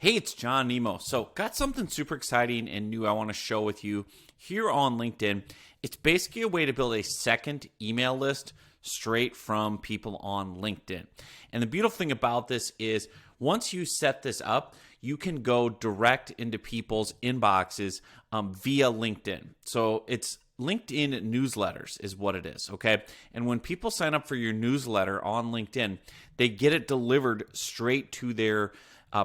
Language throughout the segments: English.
Hey, it's John Nemo. So, got something super exciting and new I want to show with you here on LinkedIn. It's basically a way to build a second email list straight from people on LinkedIn. And the beautiful thing about this is once you set this up, you can go direct into people's inboxes via LinkedIn. So, it's LinkedIn newsletters is what it is, okay? And when people sign up for your newsletter on LinkedIn, they get it delivered straight to their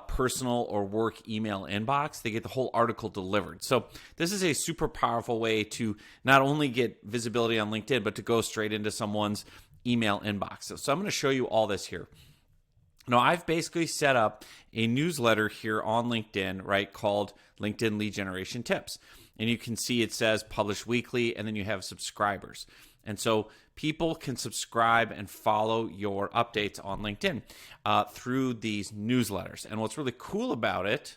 personal or work email inbox. They get the whole article delivered. So this is a super powerful way to not only get visibility on LinkedIn, but to go straight into someone's email inbox. So I'm going to show you all this here. Now, I've basically set up a newsletter here on LinkedIn, right, called LinkedIn Lead Generation Tips. And you can see it says publish weekly, and then you have subscribers. And so people can subscribe and follow your updates on LinkedIn through these newsletters. And what's really cool about it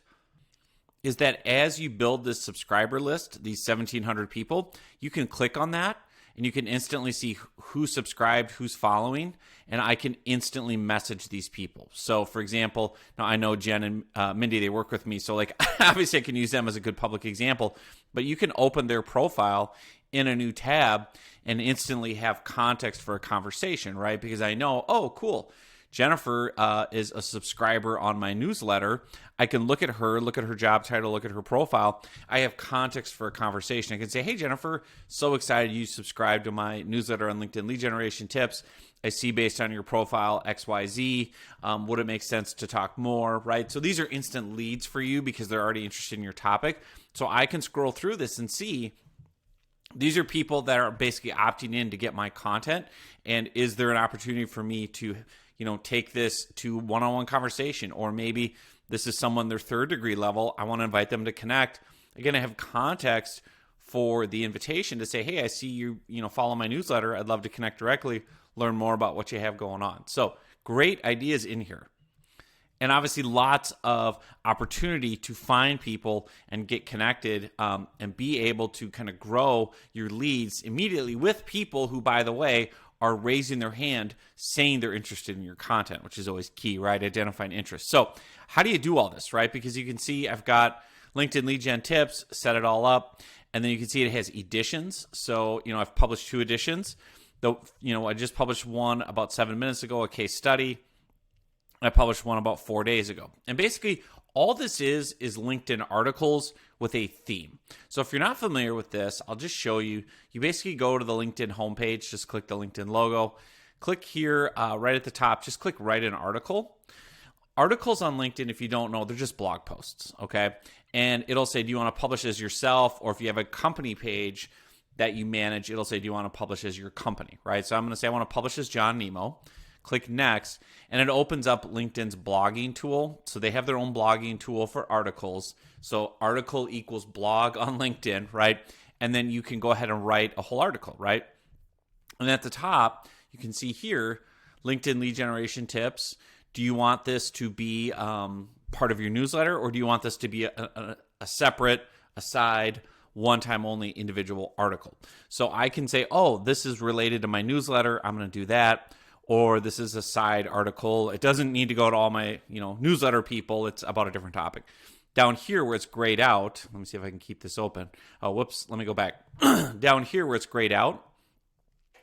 is that as you build this subscriber list, these 1,700 people, you can click on that and you can instantly see who subscribed, who's following, and I can instantly message these people. So, for example, now I know Jen and Mindy, they work with me, so like obviously I can use them as a good public example, but you can open their profile in a new tab and instantly have context for a conversation, right? Because I know, oh, cool, Jennifer is a subscriber on my newsletter. I can look at her job title, look at her profile. I have context for a conversation. I can say, hey, Jennifer, so excited you subscribed to my newsletter on LinkedIn Lead Generation Tips. I see based on your profile XYZ, would it make sense to talk more, right? So these are instant leads for you because they're already interested in your topic. So I can scroll through this and see these are people that are basically opting in to get my content. And is there an opportunity for me to take this to one-on-one conversation, or maybe this is someone their third degree level. I want to invite them to connect. Again, I have context for the invitation to say, hey, I see you, follow my newsletter. I'd love to connect directly, learn more about what you have going on. So great ideas in here. And obviously lots of opportunity to find people and get connected and be able to kind of grow your leads immediately with people who, by the way, are raising their hand saying they're interested in your content, which is always key, right? Identifying interest. So how do you do all this, right? Because you can see I've got LinkedIn Lead Gen Tips, set it all up, and then you can see it has editions. So, I've published 2 editions. Though, I just published one about 7 minutes ago, a case study. I published one about 4 days ago. And basically, all this is LinkedIn articles with a theme. So if you're not familiar with this, I'll just show you. You basically go to the LinkedIn homepage, just click the LinkedIn logo. Click here right at the top, just click write an article. Articles on LinkedIn, if you don't know, they're just blog posts, okay? And it'll say, do you want to publish as yourself? Or if you have a company page that you manage, it'll say, do you want to publish as your company, right? So I'm going to say I want to publish as John Nemo. Click next, and it opens up LinkedIn's blogging tool. So they have their own blogging tool for articles. So article equals blog on LinkedIn, right? And then you can go ahead and write a whole article, right? And at the top, you can see here, LinkedIn Lead Generation Tips. Do you want this to be part of your newsletter, or do you want this to be a separate, aside, one-time only individual article? So I can say, oh, this is related to my newsletter. I'm going to do that. Or this is a side article. It doesn't need to go to all my, newsletter people. It's about a different topic. Down here where it's grayed out, let me see if I can keep this open. Oh, whoops, let me go back. Down here where it's grayed out,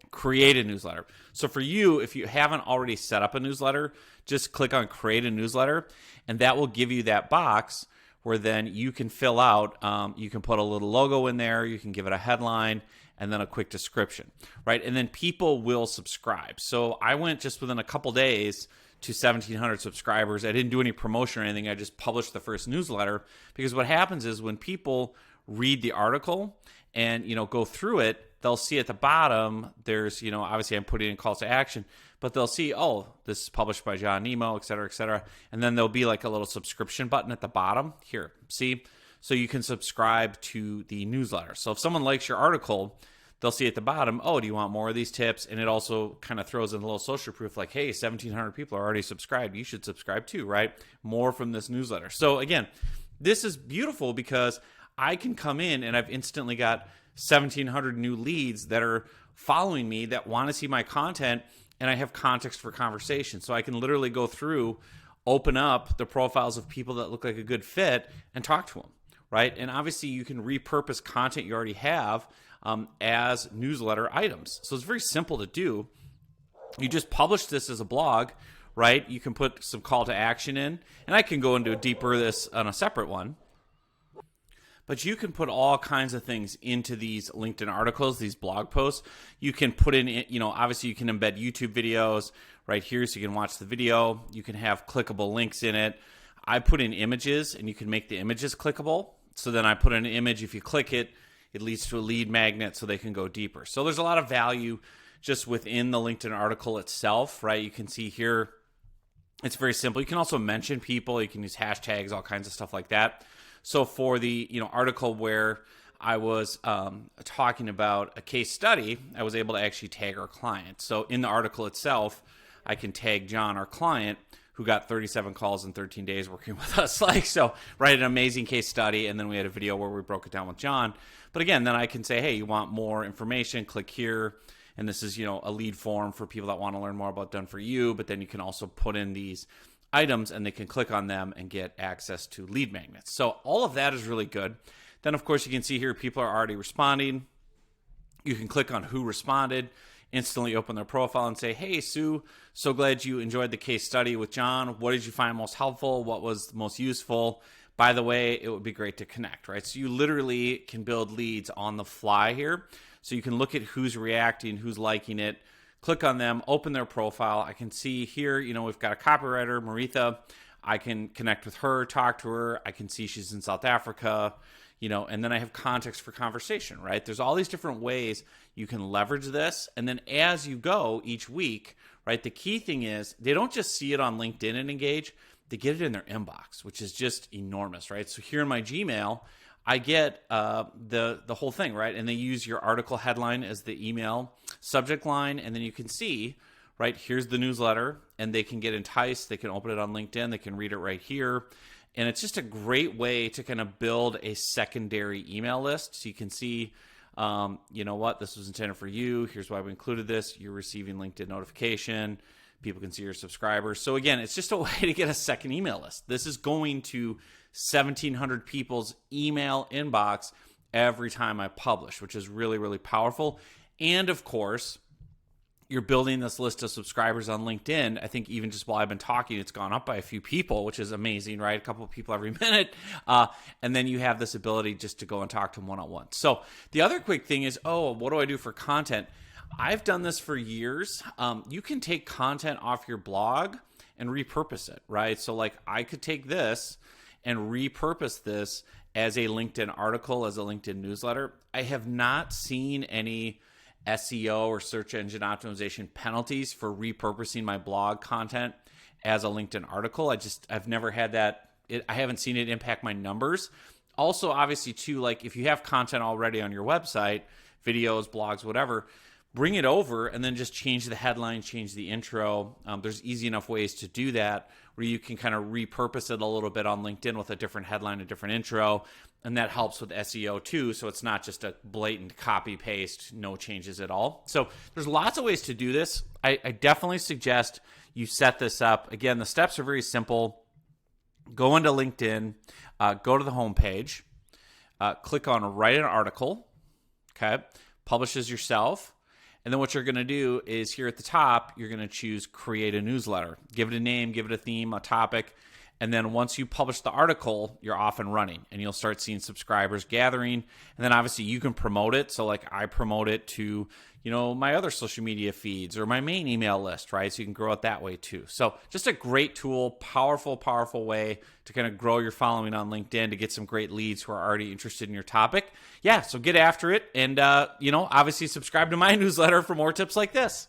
create a newsletter. So for you, if you haven't already set up a newsletter, just click on create a newsletter, and that will give you that box where then you can fill out, you can put a little logo in there, you can give it a headline, and then a quick description, right? And then people will subscribe. So I went just within a couple days to 1,700 subscribers. I didn't do any promotion or anything. I just published the first newsletter, because what happens is when people read the article and, go through it, they'll see at the bottom, there's, obviously I'm putting in calls to action, but they'll see, oh, this is published by John Nemo, et cetera, et cetera. And then there'll be like a little subscription button at the bottom here. See? So you can subscribe to the newsletter. So if someone likes your article, they'll see at the bottom, oh, do you want more of these tips? And it also kind of throws in a little social proof like, hey, 1,700 people are already subscribed. You should subscribe too, right? More from this newsletter. So again, this is beautiful because I can come in and I've instantly got 1,700 new leads that are following me that want to see my content, and I have context for conversation. So I can literally go through open up the profiles of people that look like a good fit and talk to them, right? And obviously you can repurpose content you already have as newsletter items. So it's very simple to do. You just publish this as a blog, right? You can put some call to action in, and I can go into deeper this on a separate one. But you can put all kinds of things into these LinkedIn articles, these blog posts. You can put in, obviously you can embed YouTube videos right here so you can watch the video. You can have clickable links in it. I put in images, and you can make the images clickable. So then I put in an image. If you click it, it leads to a lead magnet so they can go deeper. So there's a lot of value just within the LinkedIn article itself, right? You can see here, it's very simple. You can also mention people. You can use hashtags, all kinds of stuff like that. So for the article where I was talking about a case study, I was able to actually tag our client. So in the article itself, I can tag John, our client, who got 37 calls in 13 days working with us. An amazing case study. And then we had a video where we broke it down with John. But again, then I can say, hey, you want more information, click here. And this is, a lead form for people that want to learn more about Done For You. But then you can also put in these items and they can click on them and get access to lead magnets. So all of that is really good. Then, of course, you can see here people are already responding. You can click on who responded, instantly open their profile and say, hey, Sue, so glad you enjoyed the case study with John. What did you find most helpful? What was most useful? By the way, it would be great to connect, right? So you literally can build leads on the fly here. So you can look at who's reacting, who's liking it, click on them, open their profile. I can see here, we've got a copywriter, Maritha. I can connect with her, talk to her. I can see she's in South Africa, and then I have context for conversation, right? There's all these different ways you can leverage this. And then as you go each week, right, the key thing is they don't just see it on LinkedIn and engage, they get it in their inbox, which is just enormous, right? So here in my Gmail, I get the whole thing, right? And they use your article headline as the email subject line. And then you can see, right, here's the newsletter. And they can get enticed. They can open it on LinkedIn. They can read it right here. And it's just a great way to kind of build a secondary email list. So you can see, this was intended for you. Here's why we included this. You're receiving LinkedIn notification. People can see your subscribers. So again, it's just a way to get a second email list. This is going to 1,700 people's email inbox every time I publish, which is really, really powerful. And of course, you're building this list of subscribers on LinkedIn. I think even just while I've been talking, it's gone up by a few people, which is amazing, right? A couple of people every minute. And then you have this ability just to go and talk to them one-on-one. So the other quick thing is, what do I do for content? I've done this for years. You can take content off your blog and repurpose it, right? So like I could take this and repurpose this as a LinkedIn article, as a LinkedIn newsletter. I have not seen any SEO or search engine optimization penalties for repurposing my blog content as a LinkedIn article. I've never had that. I haven't seen it impact my numbers. Also, obviously, too, like if you have content already on your website, videos, blogs, whatever, bring it over and then just change the headline, change the intro. There's easy enough ways to do that where you can kind of repurpose it a little bit on LinkedIn with a different headline, a different intro, and that helps with SEO too. So it's not just a blatant copy paste, no changes at all. So there's lots of ways to do this. I definitely suggest you set this up. Again, the steps are very simple. Go into LinkedIn, go to the homepage, click on write an article, okay, publishes yourself. And then what you're going to do is here at the top, you're going to choose create a newsletter. Give it a name, give it a theme, a topic. And then once you publish the article, you're off and running and you'll start seeing subscribers gathering. And then obviously you can promote it. So like I promote it to, my other social media feeds or my main email list, right? So you can grow it that way too. So just a great tool, powerful way to kind of grow your following on LinkedIn to get some great leads who are already interested in your topic. Yeah, so get after it and, obviously subscribe to my newsletter for more tips like this.